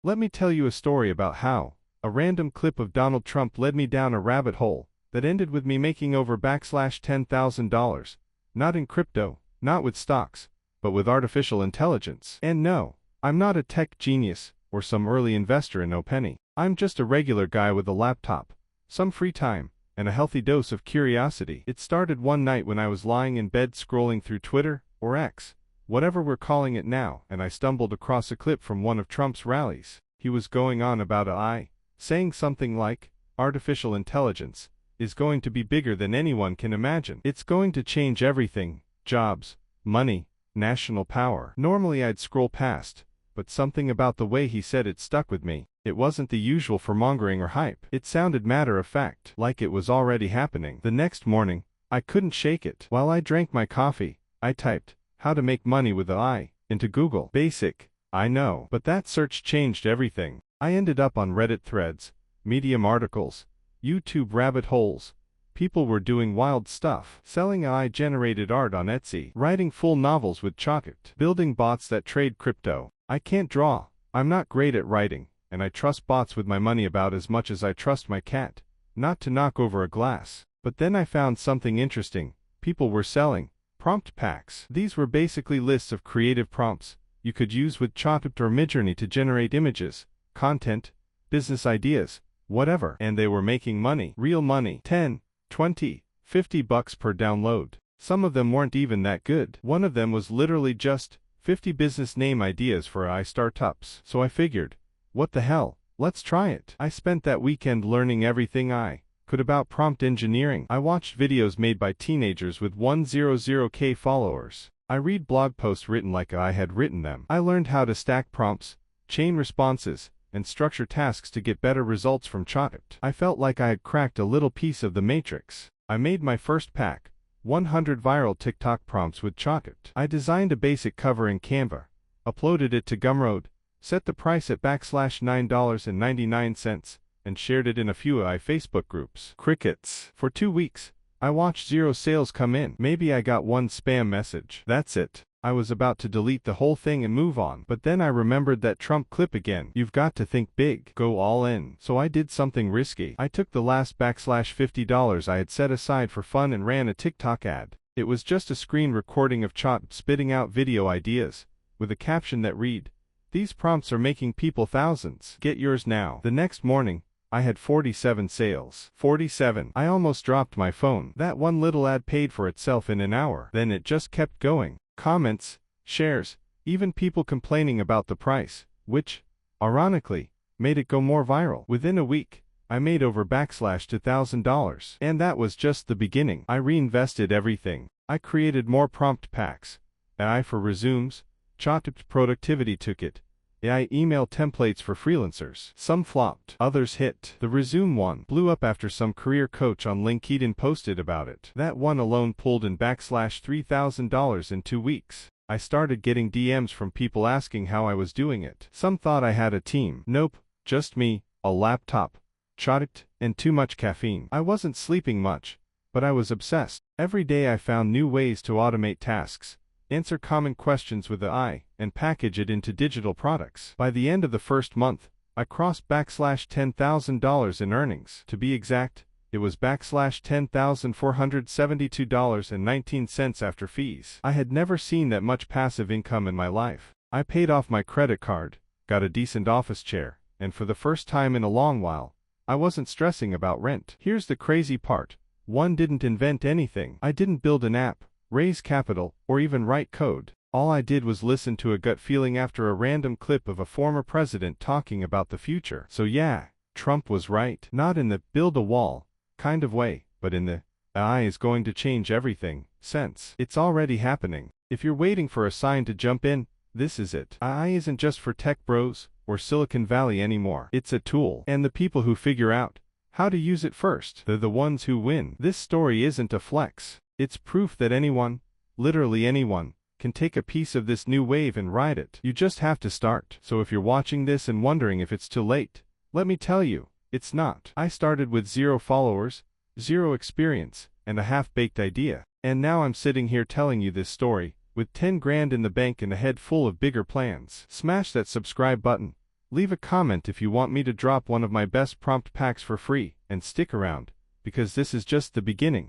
Let me tell you a story about how a random clip of Donald Trump led me down a rabbit hole that ended with me making over $10,000, not in crypto, not with stocks, but with artificial intelligence. And no, I'm not a tech genius or some early investor in no penny. I'm just a regular guy with a laptop, some free time, and a healthy dose of curiosity. It started one night when I was lying in bed scrolling through Twitter, or X, whatever we're calling it now, and I stumbled across a clip from one of Trump's rallies. He was going on about AI, saying something like, artificial intelligence is going to be bigger than anyone can imagine. It's going to change everything, jobs, money, national power. Normally I'd scroll past, but something about the way he said it stuck with me. It wasn't the usual fearmongering or hype. It sounded matter of fact, like it was already happening. The next morning, I couldn't shake it. While I drank my coffee, I typed, how to make money with AI, into Google. Basic, I know, but that search changed everything. I ended up on Reddit threads, Medium articles, YouTube rabbit holes. People were doing wild stuff, selling AI-generated art on Etsy, writing full novels with ChatGPT, building bots that trade crypto. I can't draw, I'm not great at writing, and I trust bots with my money about as much as I trust my cat, not to knock over a glass. But then I found something interesting. People were selling prompt packs. These were basically lists of creative prompts you could use with ChatGPT or MidJourney to generate images, content, business ideas, whatever. And they were making money, real money, 10, 20, $50 per download. Some of them weren't even that good. One of them was literally just 50 business name ideas for AI startups. So I figured, what the hell, let's try it. I spent that weekend learning everything I could about prompt engineering. I watched videos made by teenagers with 100K followers. I read blog posts written like I had written them. I learned how to stack prompts, chain responses, and structure tasks to get better results from ChatGPT. I felt like I had cracked a little piece of the matrix. I made my first pack, 100 viral TikTok prompts with ChatGPT. I designed a basic cover in Canva, uploaded it to Gumroad, set the price at $9.99, and shared it in a few AI Facebook groups. Crickets. For 2 weeks, I watched 0 sales come in. Maybe I got one spam message. That's it. I was about to delete the whole thing and move on. But then I remembered that Trump clip again. You've got to think big. Go all in. So I did something risky. I took the last $50 I had set aside for fun and ran a TikTok ad. It was just a screen recording of ChatGPT spitting out video ideas, with a caption that read, "These prompts are making people thousands. Get yours now." The next morning, I had 47 sales. 47. I almost dropped my phone. That one little ad paid for itself in an hour. Then it just kept going. Comments, shares, even people complaining about the price, which, ironically, made it go more viral. Within a week, I made over $2,000. And that was just the beginning. I reinvested everything. I created more prompt packs. AI for resumes, ChatGPT productivity took it. AI email templates for freelancers. Some flopped, others hit. The resume one blew up after some career coach on LinkedIn posted about it. That one alone pulled in $3,000 in 2 weeks. I started getting DMs from people asking how I was doing it. Some thought I had a team. Nope, just me, a laptop, ChatGPT, and too much caffeine. I wasn't sleeping much, but I was obsessed. Every day I found new ways to automate tasks, answer common questions with AI, and package it into digital products. By the end of the first month, I crossed $10,000 in earnings. To be exact, it was $10,472.19 after fees. I had never seen that much passive income in my life. I paid off my credit card, got a decent office chair, and for the first time in a long while, I wasn't stressing about rent. Here's the crazy part. One didn't invent anything. I didn't build an app, raise capital, or even write code. All I did was listen to a gut feeling after a random clip of a former president talking about the future. So yeah, Trump was right. Not in the build a wall kind of way, but in the AI is going to change everything sense. It's already happening. If you're waiting for a sign to jump in, this is it. AI isn't just for tech bros or Silicon Valley anymore. It's a tool. And the people who figure out how to use it first, they're the ones who win. This story isn't a flex. It's proof that anyone, literally anyone, can take a piece of this new wave and ride it. You just have to start. So if you're watching this and wondering if it's too late, let me tell you, it's not. I started with 0 followers, 0 experience, and a half-baked idea. And now I'm sitting here telling you this story, with 10 grand in the bank and a head full of bigger plans. Smash that subscribe button, Leave a comment if you want me to drop one of my best prompt packs for free, and stick around, because this is just the beginning.